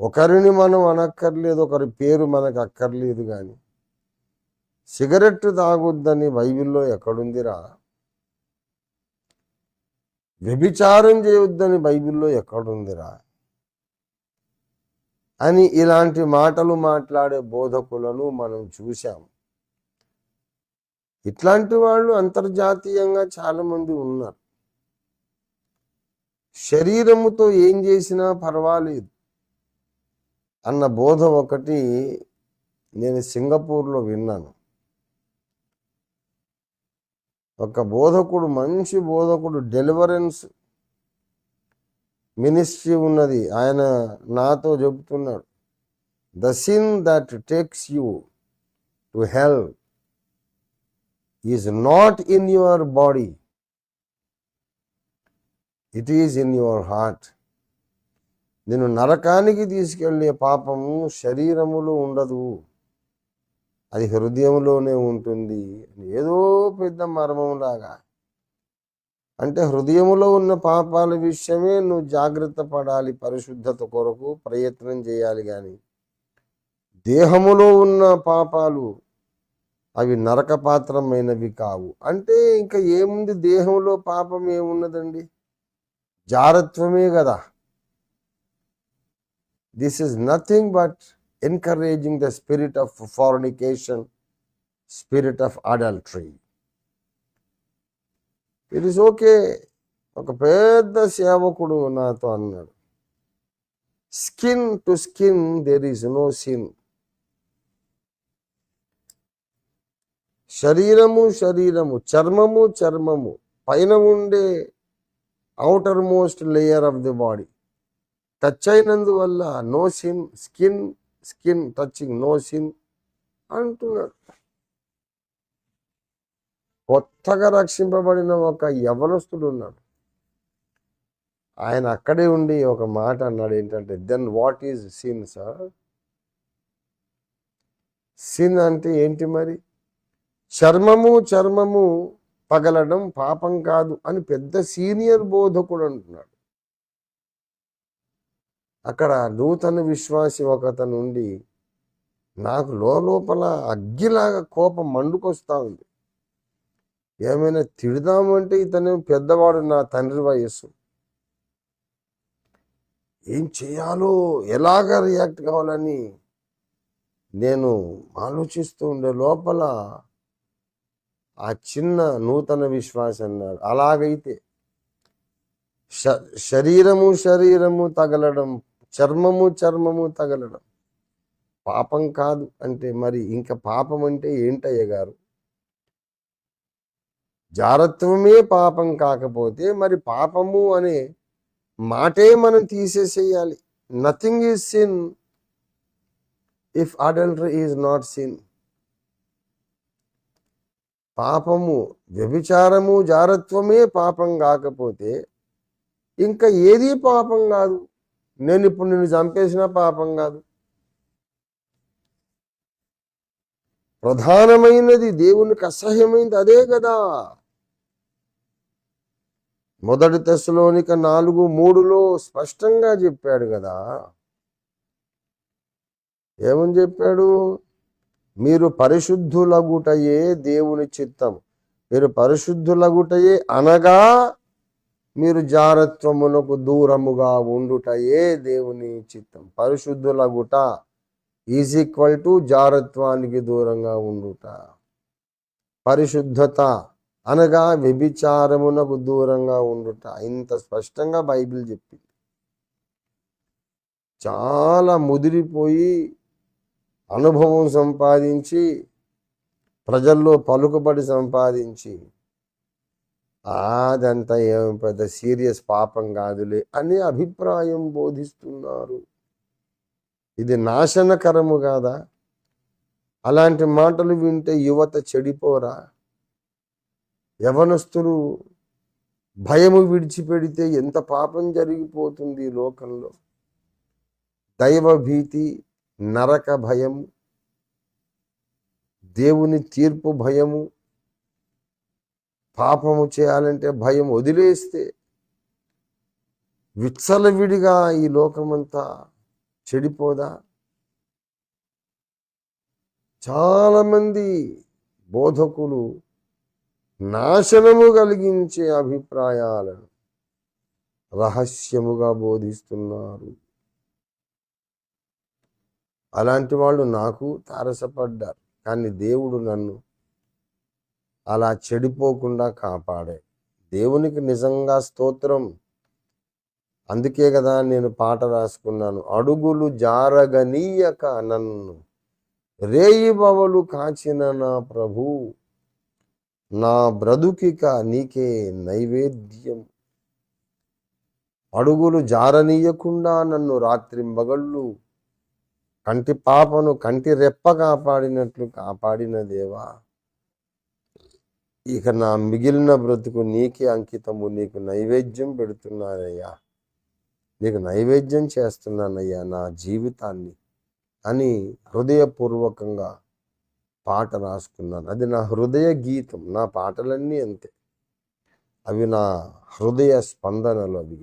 ఒకరిని మనం అనక్కర్లేదు, ఒకరి పేరు మనకు అక్కర్లేదు. కానీ సిగరెట్ తాగొద్దని బైబిల్లో ఎక్కడుందిరా? వ్యభిచారం చేయొద్దని బైబిల్లో ఎక్కడుందిరా అని ఇలాంటి మాటలు మాట్లాడే బోధకులను మనం చూసాం. ఇట్లాంటి వాళ్ళు అంతర్జాతీయంగా చాలామంది ఉన్నారు. శరీరముతో ఏం చేసినా పర్వాలేదు అన్న బోధ ఒకటి నేను సింగపూర్లో విన్నాను. ఒక బోధకుడు, మంచి బోధకుడు, డెలివరెన్స్ మినిస్ట్రీ ఉన్నది, ఆయన నాతో చెబుతున్నాడు, the sin that takes you to hell is not in your body, it is in your heart. నేను నరకానికి తీసుకెళ్లే పాపము శరీరములో ఉండదు, అది హృదయంలోనే ఉంటుంది. ఏదో పెద్ద మర్మంలాగా. అంటే హృదయములో ఉన్న పాపాల విషయమే నువ్వు జాగ్రత్త పడాలి, పరిశుద్ధత కొరకు ప్రయత్నం చేయాలి. కానీ దేహములో ఉన్న పాపాలు అవి నరకపాత్రమైనవి కావు. అంటే ఇంకా ఏముంది, దేహంలో పాపం ఏమున్నదండి? జారత్వమే కదా. This is nothing but encouraging the spirit of fornication, spirit of adultery. It is okay. ఒక పెద్ద సేవకుడు నాతో అన్నాడు, skin to skin there is no sin. శరీరము శరీరము, చర్మము చర్మము, పైన ఉండే outermost layer of the body touch అయినందువల్ల no sin, skin skin touching no sin అంటున్నాడు. కొత్తగా రక్షింపబడిన ఒక యవనస్తుడు ఉన్నాడు. ఆయన అక్కడే ఉండి ఒక మాట అన్నాడు, ఏంటంటే, then what is sin sir? Sin అంటే ఏంటి మరి? చర్మము చర్మము పగలడం పాపం కాదు అని పెద్ద సీనియర్ బోధకుడు అంటున్నాడు. అక్కడ నూతన విశ్వాసి ఒకతను నుండి నాకు లోపల అగ్గిలాగా కోపం మండుకొస్తా ఉంది. ఏమైనా తిడదామంటే ఇతను పెద్దవాడు, నా తండ్రి వయస్సు. ఏం చేయాలో, ఎలాగ రియాక్ట్ కావాలని నేను ఆలోచిస్తూ ఉండే లోపల ఆ చిన్న నూతన విశ్వాసి అన్నాడు, అలాగైతే శరీరము శరీరము తగలడం, చర్మము చర్మము తగలడం పాపం కాదు అంటే మరి ఇంకా పాపం అంటే ఏంటయ్య గారు? జారత్వమే పాపం కాకపోతే మరి పాపము అనే మాటే మనం తీసేసేయాలి. Nothing is sin if adultery is not sin. పాపము, వ్యభిచారము, జారత్వమే పాపం కాకపోతే ఇంకా ఏది పాపం కాదు. నేను ఇప్పుడు నిన్ను చంపేసిన పాపం కాదు. ప్రధానమైనది, దేవునికి అసహ్యమైనది అదే కదా. మొదటి తెస్సలోనిక 4:3 స్పష్టంగా చెప్పాడు కదా. ఏమని చెప్పాడు? మీరు పరిశుద్ధులగుటయే దేవుని చిత్తం. మీరు పరిశుద్ధులగుటయే అనగా మీరు జారత్వమునకు దూరముగా ఉండుటయే దేవుని చిత్తం. పరిశుద్ధులగుట ఈజ్ ఈక్వల్ టు జారత్వానికి దూరంగా ఉండుట. పరిశుద్ధత అనగా వ్యభిచారమునకు దూరంగా ఉండుట. ఇంత స్పష్టంగా బైబిల్ చెప్పింది. చాలా ముదిరిపోయి అనుభవం సంపాదించి ప్రజల్లో పలుకుబడి సంపాదించి అదంతా ఏం పెద్ద సీరియస్ పాపం కాదులే అనే అభిప్రాయం బోధిస్తున్నారు. ఇది నాశనకరము కాదా? అలాంటి మాటలు వింటే యువత చెడిపోరా? యవనస్తులు భయము విడిచిపెడితే ఎంత పాపం జరిగిపోతుంది లోకంలో. దైవ భీతి, నరక భయం, దేవుని తీర్పు భయము, పాపము చేయాలంటే భయం వదిలేస్తే విచ్చలవిడిగా ఈ లోకమంతా చెడిపోదా? చాలామంది బోధకులు నాశనము కలిగించే అభిప్రాయాలను రహస్యముగా బోధిస్తున్నారు. అలాంటి వాళ్ళు నాకు తారసపడ్డారు, కానీ దేవుడు నన్ను అలా చెడిపోకుండా కాపాడే. దేవునికి నిజంగా స్తోత్రం. అందుకే కదా నేను పాట రాసుకున్నాను, అడుగులు జారగనీయక నన్ను రేయిబవలు కాచిన నా ప్రభు, నా బ్రతుకిక నీకే నైవేద్యం. అడుగులు జారనీయకుండా నన్ను రాత్రింబగళ్ళు కంటి పాపను కంటి రెప్ప కాపాడినట్లు కాపాడిన దేవా, ఇక నా మిగిలిన బ్రతుకు నీకే అంకితము, నీకు నైవేద్యం పెడుతున్నానయ్యా, నీకు నైవేద్యం చేస్తున్నానయ్యా నా జీవితాన్ని అని హృదయపూర్వకంగా పాట రాసుకున్నాను. అది నా హృదయ గీతం. నా పాటలన్నీ అంతే, అవి నా హృదయ స్పందనలు. అవి